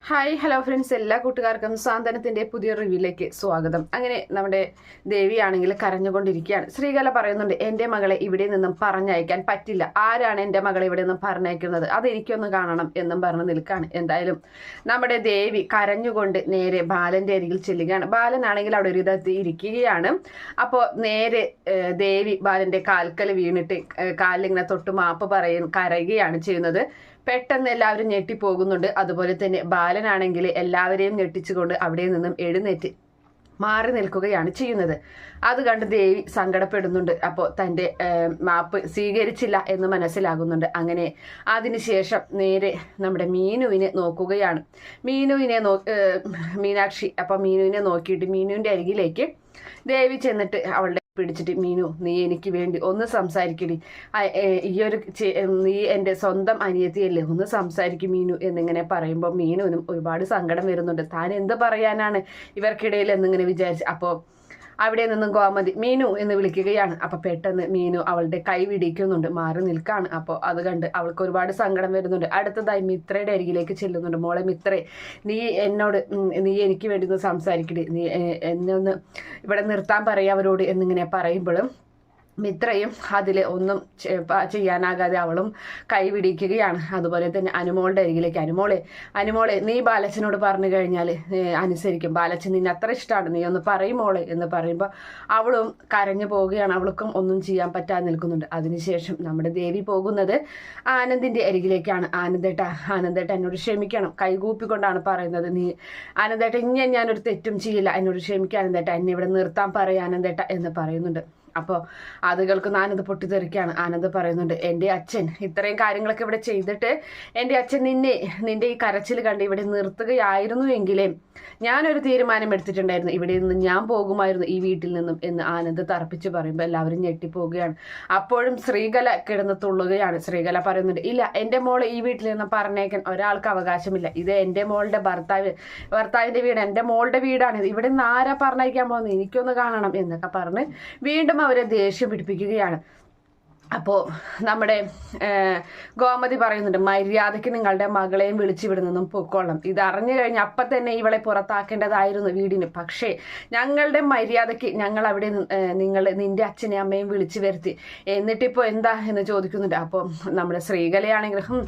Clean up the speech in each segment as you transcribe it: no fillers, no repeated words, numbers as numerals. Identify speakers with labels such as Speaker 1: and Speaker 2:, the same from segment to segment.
Speaker 1: Hi hello friends, എല്ലാ കൂട്ടുകാർക്കും സാന്ത്വനത്തിന്റെ പുതിയ റിവ്യൂയിലേക്ക് സ്വാഗതം. അങ്ങനെ നമ്മുടെ ദേവിയാണെങ്കിൽ കരഞ്ഞുകൊണ്ടിരിക്കുകയാണ്. ശ്രീകല പറയുന്നുണ്ട്, എൻ്റെ മകളെ ഇവിടെ നിന്നും പറഞ്ഞയക്കാൻ പറ്റില്ല. ആരാണ് എൻ്റെ മകളെ ഇവിടെ നിന്നും പറഞ്ഞയക്കുന്നത്? അത് എനിക്കൊന്ന് കാണണം എന്നും പറഞ്ഞ് നിൽക്കുകയാണ്. എന്തായാലും നമ്മുടെ ദേവി കരഞ്ഞുകൊണ്ട് നേരെ ബാലന്റെ അരികിൽ ചെല്ലുകയാണ്. ബാലനാണെങ്കിൽ അവിടെ ഒരു ഇതെത്തി ഇരിക്കുകയാണ്. അപ്പോൾ നേരെ ദേവി ബാലന്റെ കാൽക്കൽ വീണിട്ട് കാലിലിങ്ങനെ തൊട്ട് മാപ്പ് കരയുകയാണ് ചെയ്യുന്നത്. പെട്ടെന്ന് എല്ലാവരും ഞെട്ടിപ്പോകുന്നുണ്ട്. അതുപോലെ തന്നെ ബാലനാണെങ്കിൽ എല്ലാവരെയും ഞെട്ടിച്ചുകൊണ്ട് അവിടെ നിന്നും എഴുന്നേറ്റ് മാറി നിൽക്കുകയാണ് ചെയ്യുന്നത്. അത് കണ്ട് ദേവി സങ്കടപ്പെടുന്നുണ്ട്. അപ്പോൾ തൻ്റെ മാപ്പ് സ്വീകരിച്ചില്ല എന്ന് മനസ്സിലാകുന്നുണ്ട്. അങ്ങനെ അതിനുശേഷം നേരെ നമ്മുടെ മീനുവിനെ നോക്കുകയാണ്. മീനാക്ഷി അപ്പോൾ മീനുവിനെ നോക്കിയിട്ട് മീനുവിൻ്റെ അരികിലേക്ക് ദേവി ചെന്നിട്ട് അവളുടെ പിടിച്ചിട്ട്, മീനു, നീ എനിക്ക് വേണ്ടി ഒന്ന് സംസാരിക്കടി. നീ എൻ്റെ സ്വന്തം അനിയത്തിയല്ലേ, ഒന്ന് സംസാരിക്കും മീനു എന്നിങ്ങനെ പറയുമ്പോൾ മീനുവിനും ഒരുപാട് സങ്കടം വരുന്നുണ്ട്. താൻ എന്ത് പറയാനാണ് ഇവർക്കിടയിൽ എന്നിങ്ങനെ വിചാരിച്ച് അപ്പോൾ അവിടെ നിന്നും ഗോമതി മീനു എന്ന് വിളിക്കുകയാണ്. അപ്പൊ പെട്ടെന്ന് മീനു അവളുടെ കൈ പിടിക്കുന്നുണ്ട്, മാറി നിൽക്കാണ്. അപ്പോൾ അത് കണ്ട് അവൾക്ക് ഒരുപാട് സങ്കടം വരുന്നുണ്ട്. അടുത്തതായി മിത്രയുടെ അരികിലേക്ക് ചെല്ലുന്നുണ്ട്. മോളെ മിത്രേ, നീ എനിക്ക് വേണ്ടി ഒന്ന് സംസാരിക്കടി, നീ എന്നെ ഒന്ന് ഇവിടെ നിർത്താൻ പറയാ അവരോട് എന്നിങ്ങനെ പറയുമ്പോഴും മിത്രയും അതിൽ ഒന്നും ചെയ്യാനാകാതെ അവളും കൈപിടിക്കുകയാണ്. അതുപോലെ തന്നെ അനുമോളുടെ അരികിലേക്ക്, അനുമോളെ നീ ബാലച്ചനോട് പറഞ്ഞു കഴിഞ്ഞാൽ അനുസരിക്കും, ബാലച്ചൻ നിന്നെ അത്ര ഇഷ്ടമാണ്, നീ ഒന്ന് പറയും മോളെ എന്ന് പറയുമ്പോൾ അവളും കരഞ്ഞു പോവുകയാണ്. അവൾക്കും ഒന്നും ചെയ്യാൻ പറ്റാതെ നിൽക്കുന്നുണ്ട്. അതിനുശേഷം നമ്മുടെ ദേവി പോകുന്നത് ആനന്ദിന്റെ അരികിലേക്കാണ്. ആനന്ദേട്ട എന്നോട് ക്ഷമിക്കണം, കൈകൂപ്പിക്കൊണ്ടാണ് പറയുന്നത്. ആനന്ദേട്ട ഇനി ഞാനൊരു തെറ്റും ചെയ്യില്ല, എന്നോട് ക്ഷമിക്കുക ആനന്ദേട്ട, എന്നെ ഇവിടെ നിർത്താൻ പറയാം ആനന്ദേട്ട എന്ന് പറയുന്നുണ്ട്. അപ്പോൾ അതുകൾക്ക് ആനന്ദ് പൊട്ടിത്തെറിക്കുകയാണ്. ആനന്ദ് പറയുന്നുണ്ട്, എൻ്റെ അച്ഛൻ ഇത്രയും കാര്യങ്ങളൊക്കെ ഇവിടെ ചെയ്തിട്ട് എൻ്റെ അച്ഛൻ നിന്റെ ഈ കരച്ചിൽ കണ്ട് ഇവിടെ നിർത്തുകയായിരുന്നു എങ്കിലേ ഞാനൊരു തീരുമാനം എടുത്തിട്ടുണ്ടായിരുന്നു, ഇവിടെ നിന്ന് ഞാൻ പോകുമായിരുന്നു ഈ വീട്ടിൽ നിന്നും എന്ന് ആനന്ദ് തറപ്പിച്ച് പറയുമ്പോൾ എല്ലാവരും ഞെട്ടിപ്പോവുകയാണ്. അപ്പോഴും ശ്രീകല കിടന്ന് തുള്ളുകയാണ്. ശ്രീകല പറയുന്നുണ്ട്, ഇല്ല, എൻ്റെ മോളെ ഈ വീട്ടിൽ നിന്ന് പറഞ്ഞേക്കാൻ ഒരാൾക്ക് അവകാശമില്ല. ഇത് എൻ്റെ മോളുടെ ഭർത്താവിൻ്റെ വീട്, എൻ്റെ മോളുടെ വീടാണ്, ഇവിടെ നിന്ന് ആരാ പറഞ്ഞയക്കാൻ പോകുന്നത്, എനിക്കൊന്ന് കാണണം എന്നൊക്കെ പറഞ്ഞ് വീണ്ടും അവരെ ദേഷ്യം പിടിപ്പിക്കുകയാണ്. അപ്പോൾ നമ്മുടെ ഗോമതി പറയുന്നുണ്ട്, മര്യാദയ്ക്ക് നിങ്ങളുടെ മകളെയും വിളിച്ചു വിടുന്നതും പൊക്കോളണം. ഇത് അറിഞ്ഞു കഴിഞ്ഞാൽ അപ്പം തന്നെ ഇവളെ പുറത്താക്കേണ്ടതായിരുന്നു വീടിന്. പക്ഷേ ഞങ്ങളുടെ മര്യാദയ്ക്ക് ഞങ്ങൾ അവിടെ നിന്റെ അച്ഛനെയും അമ്മയും വിളിച്ചു വരുത്തി, എന്നിട്ടിപ്പോൾ എന്താ എന്ന് ചോദിക്കുന്നുണ്ട്. അപ്പോൾ നമ്മുടെ ശ്രീകലയാണെങ്കിലും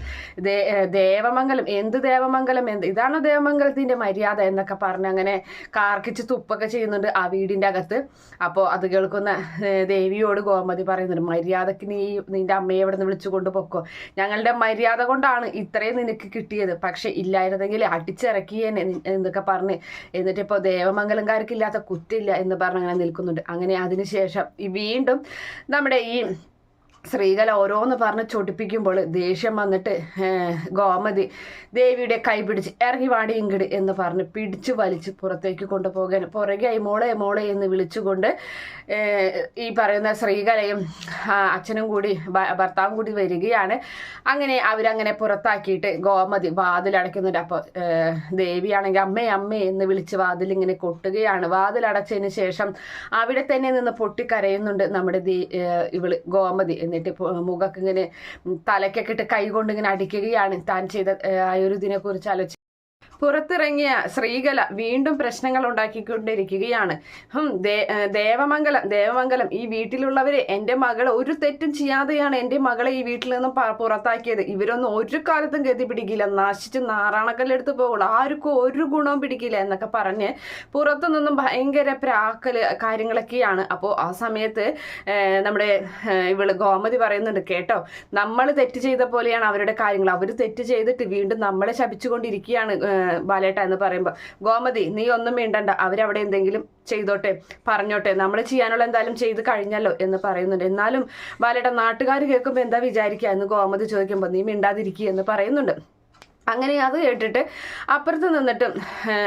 Speaker 1: ദേവമംഗലം ഇതാണോ ദേവമംഗലത്തിൻ്റെ മര്യാദ എന്നൊക്കെ പറഞ്ഞ് അങ്ങനെ കാർക്കിച്ച് തുപ്പൊക്കെ ചെയ്യുന്നുണ്ട് ആ വീടിൻ്റെ അകത്ത്. അപ്പോൾ അത് കേൾക്കുന്ന ദേവിയോട് ഗോമതി പറയുന്നുണ്ട്, മര്യാദയ്ക്ക് നിന്റെ അമ്മയെ ഇവിടെ നിന്ന് വിളിച്ചു കൊണ്ടുപോക്കോ, ഞങ്ങളുടെ മര്യാദ കൊണ്ടാണ് ഇത്രയും നിനക്ക് കിട്ടിയത്, പക്ഷെ ഇല്ലായിരുന്നെങ്കിൽ അടിച്ചിറക്കിയേനെ എന്നൊക്കെ പറഞ്ഞ് എന്നിട്ടിപ്പോൾ ദേവമംഗലംകാർക്കില്ലാത്ത കുറ്റില്ല എന്ന് പറഞ്ഞ് അങ്ങനെ നിൽക്കുന്നുണ്ട്. അങ്ങനെ അതിനുശേഷം വീണ്ടും നമ്മുടെ ഈ ശ്രീകല ഓരോന്ന് പറഞ്ഞ് ചൊടിപ്പിക്കുമ്പോൾ ദേഷ്യം വന്നിട്ട് ഗോമതി ദേവിയുടെ കൈ പിടിച്ച് ഇറങ്ങി വാടി ഇങ്ങട് എന്ന് പറഞ്ഞ് പിടിച്ചു വലിച്ച് പുറത്തേക്ക് കൊണ്ടുപോകാൻ പുറകെയായി മോളെ എന്ന് വിളിച്ചുകൊണ്ട് ഈ പറയുന്ന ശ്രീകലയും അച്ഛനും കൂടി ഭർത്താവും കൂടി വരികയാണ്. അങ്ങനെ അവരങ്ങനെ പുറത്താക്കിയിട്ട് ഗോമതി വാതിലടയ്ക്കുന്നുണ്ട്. അപ്പോൾ ദേവിയാണെങ്കിൽ അമ്മേ എന്ന് വിളിച്ച് വാതിലിങ്ങനെ കൊട്ടുകയാണ്. വാതിലടച്ചതിന് ശേഷം അവിടെ തന്നെ നിന്ന് പൊട്ടിക്കരയുന്നുണ്ട് നമ്മുടെ ഇവള് ഗോമതി. എന്നിട്ട് മുഖക്ക് ഇങ്ങനെ തലക്കൊക്കെ ഇട്ട് കൈ കൊണ്ട് ഇങ്ങനെ അടിക്കുകയാണ്. താൻ ചെയ്ത ആ ഒരു ഇതിനെ കുറിച്ച് ആലോചിച്ച് പുറത്തിറങ്ങിയ ശ്രീകല വീണ്ടും പ്രശ്നങ്ങൾ ഉണ്ടാക്കിക്കൊണ്ടിരിക്കുകയാണ്. ദേവമംഗലം ഈ വീട്ടിലുള്ളവരെ എൻ്റെ മകളെ ഒരു തെറ്റും ചെയ്യാതെയാണ് എൻ്റെ മകളെ ഈ വീട്ടിൽ നിന്നും പുറത്താക്കിയത്. ഇവരൊന്നും ഒരു കാലത്തും ഗതി പിടിക്കില്ല, നശിച്ച് നാറാണക്കല്ലെടുത്ത് പോകുള്ളൂ, ആർക്കും ഒരു ഗുണവും പിടിക്കില്ല എന്നൊക്കെ പറഞ്ഞ് പുറത്തു നിന്നും ഭയങ്കര പ്രാക്കല് കാര്യങ്ങളൊക്കെയാണ്. അപ്പോൾ ആ സമയത്ത് നമ്മുടെ ഇവള് ഗോമതി പറയുന്നുണ്ട്, കേട്ടോ, നമ്മൾ തെറ്റ് ചെയ്ത പോലെയാണ് അവരുടെ കാര്യങ്ങൾ, അവർ തെറ്റ് ചെയ്തിട്ട് വീണ്ടും നമ്മളെ ശപിച്ചുകൊണ്ടിരിക്കുകയാണ് ബാലേട്ട എന്ന് പറയുമ്പോൾ, ഗോമതി നീ ഒന്നും മിണ്ടണ്ട, അവരവിടെ എന്തെങ്കിലും ചെയ്തോട്ടെ, പറഞ്ഞോട്ടെ, നമ്മൾ ചെയ്യാനുള്ള എന്തായാലും ചെയ്ത് കഴിഞ്ഞല്ലോ എന്ന് പറയുന്നുണ്ട്. എന്നാലും ബാലേട്ട, നാട്ടുകാർ കേൾക്കുമ്പോൾ എന്താ വിചാരിക്കുക എന്ന് ഗോമതി ചോദിക്കുമ്പോൾ, നീ മിണ്ടാതിരിക്കുക എന്ന് പറയുന്നുണ്ട്. അങ്ങനെ അത് കേട്ടിട്ട് അപ്പുറത്ത് നിന്നിട്ട്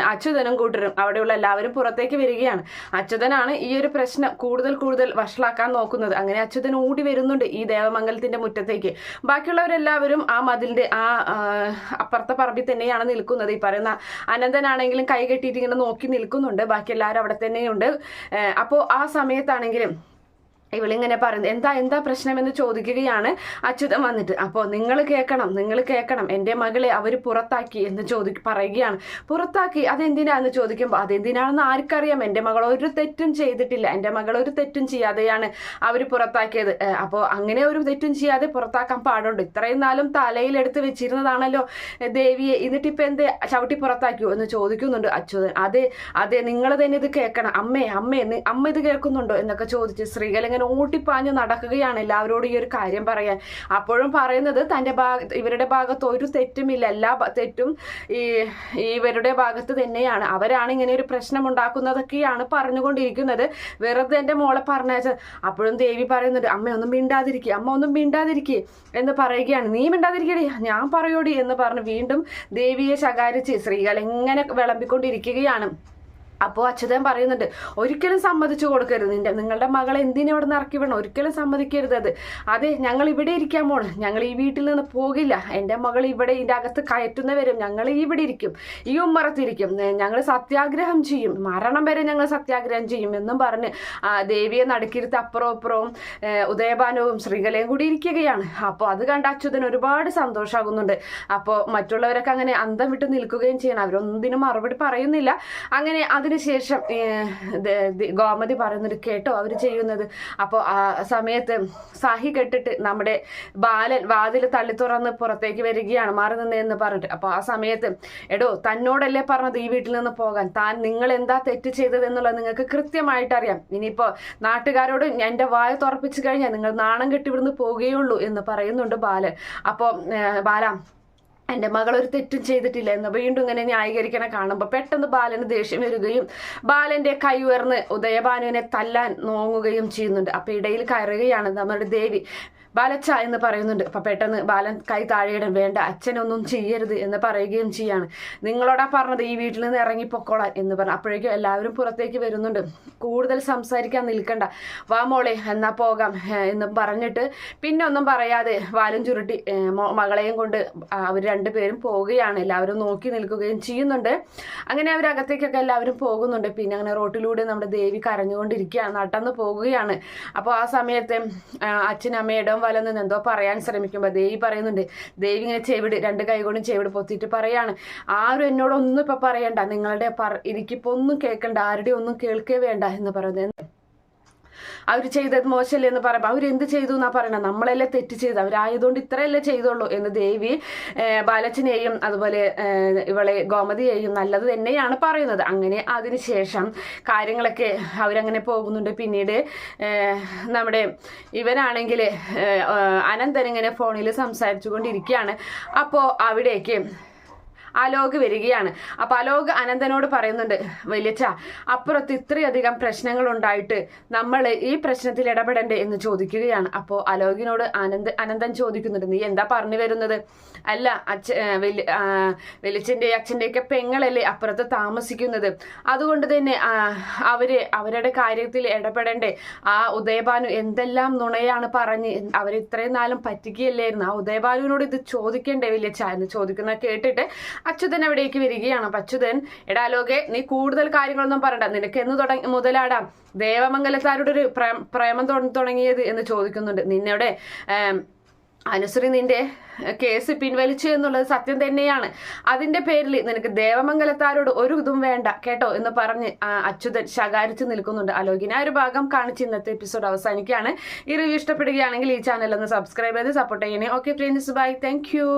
Speaker 1: അച്യുതനും കൂട്ടരും അവിടെയുള്ള എല്ലാവരും പുറത്തേക്ക് വരികയാണ്. അച്യുതനാണ് ഈ ഒരു പ്രശ്നം കൂടുതൽ വഷളാക്കാൻ നോക്കുന്നത്. അങ്ങനെ അച്യുതൻ ഓടി വരുന്നുണ്ട് ഈ ദേവമംഗലത്തിന്റെ മുറ്റത്തേക്ക്. ബാക്കിയുള്ളവരെല്ലാവരും ആ മതിലിന്റെ അപ്പുറത്തെ പറമ്പിൽ തന്നെയാണ് നിൽക്കുന്നത്. ഈ പറയുന്ന അനന്തനാണെങ്കിലും കൈ കെട്ടിയിട്ട് ഇങ്ങനെ നോക്കി നിൽക്കുന്നുണ്ട്. ബാക്കി എല്ലാവരും അവിടെ തന്നെയുണ്ട്. അപ്പോൾ ആ സമയത്താണെങ്കിലും ഇവളിങ്ങനെ പറയുന്നത് എന്താ പ്രശ്നമെന്ന് ചോദിക്കുകയാണ് അച്യുതൻ വന്നിട്ട്. അപ്പോൾ നിങ്ങൾ കേൾക്കണം എൻ്റെ മകളെ അവർ പുറത്താക്കി എന്ന് പറയുകയാണ്. പുറത്താക്കി അതെന്തിനാന്ന് ചോദിക്കുമ്പോൾ അതെന്തിനാണെന്ന് ആർക്കറിയാം, എൻ്റെ മകൾ ഒരു തെറ്റും ചെയ്തിട്ടില്ല, എൻ്റെ മകൾ ഒരു തെറ്റും ചെയ്യാതെയാണ് അവർ പുറത്താക്കിയത്. അപ്പോൾ അങ്ങനെ ഒരു തെറ്റും ചെയ്യാതെ പുറത്താക്കാൻ പാടുണ്ട്, ഇത്രയും നാളും തലയിലെടുത്ത് വെച്ചിരുന്നതാണല്ലോ ദേവിയെ, എന്നിട്ടിപ്പോൾ എന്തേ ചവിട്ടി പുറത്താക്കിയോ എന്ന് ചോദിക്കുന്നുണ്ട് അച്യുതൻ. അതെ നിങ്ങൾ തന്നെ ഇത് കേൾക്കണം, അമ്മ ഇത് കേൾക്കുന്നുണ്ടോ എന്നൊക്കെ ചോദിച്ച് ശ്രീകല ഓട്ടിപ്പാഞ്ഞ് നടക്കുകയാണ് എല്ലാവരോടും ഈ ഒരു കാര്യം പറയാൻ. അപ്പോഴും പറയുന്നത് ഇവരുടെ ഭാഗത്ത് ഒരു തെറ്റുമില്ല, എല്ലാ തെറ്റും ഇവരുടെ ഭാഗത്ത് തന്നെയാണ്, അവരാണ് ഇങ്ങനെ ഒരു പ്രശ്നം ഉണ്ടാക്കുന്നതൊക്കെയാണ് പറഞ്ഞുകൊണ്ടിരിക്കുന്നത്, വെറുതെ എൻ്റെ മോളെ പറഞ്ഞാൽ. അപ്പോഴും ദേവി പറയുന്നുണ്ട് അമ്മ ഒന്നും മിണ്ടാതിരിക്കുക എന്ന് പറയുകയാണ്. നീ മിണ്ടാതിരിക്കടി, ഞാൻ പറയോടി എന്ന് പറഞ്ഞ് വീണ്ടും ദേവിയെ ശകാരിച്ച് ശ്രീകല എങ്ങനെ വിളമ്പിക്കൊണ്ടിരിക്കുകയാണ്. അപ്പോൾ അച്യുതൻ പറയുന്നുണ്ട് ഒരിക്കലും സമ്മതിച്ചു കൊടുക്കരുത്, നിങ്ങളുടെ മകളെ എന്തിനും ഇവിടെ നിന്ന് ഇറക്കി വിടണം, ഒരിക്കലും സമ്മതിക്കരുത്. അതെ ഞങ്ങൾ ഇവിടെ ഇരിക്കാൻ പോണ്, ഞങ്ങൾ ഈ വീട്ടിൽ നിന്ന് പോകില്ല, എൻ്റെ മകൾ ഇവിടെ ഇതിൻ്റെ അകത്ത് കയറ്റുന്നവരും ഞങ്ങൾ ഇവിടെ ഇരിക്കും, ഈ ഉമ്മറത്തിരിക്കും, ഞങ്ങൾ സത്യാഗ്രഹം ചെയ്യും, മരണം വരെ ഞങ്ങൾ സത്യാഗ്രഹം ചെയ്യും എന്നും പറഞ്ഞ് ദേവിയെ നടുക്കിരുത്ത് അപ്പുറവും ഇപ്പുറവും ഉദയഭാനുവും ശ്രീകലയും കൂടി ഇരിക്കുകയാണ്. അപ്പോൾ അത് കണ്ട അച്യുതൻ ഒരുപാട് സന്തോഷമാകുന്നുണ്ട്. അപ്പോൾ മറ്റുള്ളവരൊക്കെ അങ്ങനെ അന്തം വിട്ട് നിൽക്കുകയും ചെയ്യണം, അവരൊന്നിനും മറുപടി പറയുന്നില്ല. അങ്ങനെ അതിനുശേഷം ഗോമതി പറയുന്നത് കേട്ടോ അവർ ചെയ്യുന്നത്. അപ്പോൾ ആ സമയത്ത് സാഹി കെട്ടിട്ട് നമ്മുടെ ബാലൻ വാതിൽ തള്ളി തുറന്ന് പുറത്തേക്ക് വരികയാണ്, മാറി നിന്നേന്ന് പറഞ്ഞിട്ട്. അപ്പോൾ ആ സമയത്ത് എടോ തന്നോടല്ലേ പറഞ്ഞത് ഈ വീട്ടിൽ നിന്ന് പോകാൻ, നിങ്ങൾ എന്താ തെറ്റ് ചെയ്തത് എന്നുള്ളത് നിങ്ങൾക്ക് കൃത്യമായിട്ട് അറിയാം, ഇനിയിപ്പോൾ നാട്ടുകാരോട് എൻ്റെ വായ തുറപ്പിച്ചു കഴിഞ്ഞാൽ നിങ്ങൾ നാണം കെട്ടി ഇവിടുന്ന് പോവുകയുള്ളൂ എന്ന് പറയുന്നുണ്ട് ബാലൻ. അപ്പോൾ ബാല എൻ്റെ മകൾ ഒരു തെറ്റും ചെയ്തിട്ടില്ല എന്ന് വീണ്ടും ഇങ്ങനെ ന്യായീകരിക്കണ കാണുമ്പോൾ പെട്ടെന്ന് ബാലന് ദേഷ്യം വരികയും ബാലന്റെ കൈ ഉയർന്ന് ഉദയഭാനുവിനെ തല്ലാൻ നോങ്ങുകയും ചെയ്യുന്നുണ്ട്. അപ്പൊ ഇടയിൽ കയറുകയാണ് നമ്മുടെ ദേവി. ബാലച്ച എന്ന് പറയുന്നുണ്ട്. അപ്പൊ പെട്ടെന്ന് ബാലൻ കൈ താഴെയിടാൻ, വേണ്ട അച്ഛനൊന്നും ചെയ്യരുത് എന്ന് പറയുകയും ചെയ്യാണ്. നിങ്ങളോടാ പറഞ്ഞത് ഈ വീട്ടിൽ നിന്ന് ഇറങ്ങിപ്പൊക്കോളാൻ എന്ന് പറഞ്ഞു. അപ്പോഴേക്കും എല്ലാവരും പുറത്തേക്ക് വരുന്നുണ്ട്. കൂടുതൽ സംസാരിക്കാൻ നിൽക്കണ്ട, വാ മോളെ എന്നാ പോകാം എന്ന് പറഞ്ഞിട്ട് പിന്നെ ഒന്നും പറയാതെ വാലും ചുരുട്ടി മകളെയും കൊണ്ട് അവർ രണ്ടുപേരും പോവുകയാണ്. എല്ലാവരും നോക്കി നിൽക്കുകയും ചെയ്യുന്നുണ്ട്. അങ്ങനെ അവരകത്തേക്കൊക്കെ എല്ലാവരും പോകുന്നുണ്ട്. പിന്നെ അങ്ങനെ റോട്ടിലൂടെ നമ്മുടെ ദേവി കരഞ്ഞുകൊണ്ടിരിക്കുകയാണ്, നടന്നു പോകുകയാണ്. അപ്പോൾ ആ സമയത്ത് അച്ഛനമ്മയുടെ വലന്ന് എന്തോ പറയാൻ ശ്രമിക്കുമ്പോൾ ദേവി പറയുന്നുണ്ട്. ദേവി ഇങ്ങനെ ചെവിട് രണ്ട് കൈ കൊണ്ടും ചെവിട് പൊത്തിയിട്ട് പറയാണ്, ആരും എന്നോടൊന്നും ഇപ്പൊ പറയണ്ട, നിങ്ങളുടെ എനിക്കിപ്പോ ഒന്നും കേൾക്കണ്ട, ആരുടെ ഒന്നും കേൾക്കേ വേണ്ട എന്ന് പറയുന്നത്. അവർ ചെയ്തത് മോശമല്ലേ എന്ന് പറയുമ്പോൾ അവരെന്ത് ചെയ്തു എന്നാ പറയണത്, നമ്മളല്ലേ തെറ്റ് ചെയ്ത്, അവരായതുകൊണ്ട് ഇത്രയല്ലേ ചെയ്തോളൂ എന്ന് ദേവി ബാലച്ചനെയും അതുപോലെ ഇവളെ ഗോമതിയെയും നല്ലത് തന്നെയാണ് പറയുന്നത്. അങ്ങനെ അതിനുശേഷം കാര്യങ്ങളൊക്കെ അവരങ്ങനെ പോകുന്നുണ്ട്. പിന്നീട് നമ്മുടെ ഇവനാണെങ്കിൽ അനന്തൻ ഇങ്ങനെ ഫോണിൽ സംസാരിച്ചു കൊണ്ടിരിക്കുകയാണ്. അപ്പോൾ അവിടേക്ക് അലോക് വരികയാണ്. അപ്പൊ അലോക് അനന്തനോട് പറയുന്നുണ്ട്, വലിയച്ഛ അപ്പുറത്ത് ഇത്രയധികം പ്രശ്നങ്ങൾ ഉണ്ടായിട്ട് നമ്മൾ ഈ പ്രശ്നത്തിൽ ഇടപെടണ്ടേ എന്ന് ചോദിക്കുകയാണ്. അപ്പോൾ അലോകിനോട് അനന്തൻ ചോദിക്കുന്നുണ്ട്, നീ എന്താ പറഞ്ഞു വരുന്നത്? അല്ല വലിയച്ഛൻ്റെ അച്ഛൻ്റെയൊക്കെ പെങ്ങളല്ലേ അപ്പുറത്ത് താമസിക്കുന്നത്, അതുകൊണ്ട് തന്നെ അവരുടെ കാര്യത്തിൽ ഇടപെടണ്ടേ? ആ ഉദയഭാനു എന്തെല്ലാം നുണയാണ് പറഞ്ഞ് അവരെ ഇത്രയും നാളും പറ്റിക്കുകയല്ലായിരുന്നു, ആ ഉദയഭാനുവിനോട് ഇത് ചോദിക്കണ്ടേ വലിയച്ഛ എന്ന് ചോദിക്കുന്നത് കേട്ടിട്ട് അച്യുതൻ അവിടേക്ക് വരികയാണ്. അപ്പൊ അച്യുതൻ, എടാ ലോകെ നീ കൂടുതൽ കാര്യങ്ങളൊന്നും പറയണ്ട, നിനക്ക് എന്ന് മുതലാടാം ദേവമംഗലത്താരുടെ ഒരു പ്രേമം തുടങ്ങിയത് എന്ന് ചോദിക്കുന്നുണ്ട്. നിന്നോടെ അനുശ്രീ നിന്റെ കേസ് പിൻവലിച്ചു എന്നുള്ളത് സത്യം തന്നെയാണ്, അതിന്റെ പേരിൽ നിനക്ക് ദേവമംഗലത്താരോട് ഒരു ഇതും വേണ്ട കേട്ടോ എന്ന് പറഞ്ഞ് അച്യുതൻ ശകാരിച്ചു നിൽക്കുന്നുണ്ട്. അലോകിനെ ആ ഒരു ഭാഗം കാണിച്ച് ഇന്നത്തെ എപ്പിസോഡ് അവസാനിക്കുകയാണ്. ഈ റിവ്യൂ ഇഷ്ടപ്പെടുകയാണെങ്കിൽ ഈ ചാനൽ ഒന്ന് സബ്സ്ക്രൈബ് ചെയ്ത് സപ്പോർട്ട് ചെയ്യണേ. Okay friends, bye, thank U.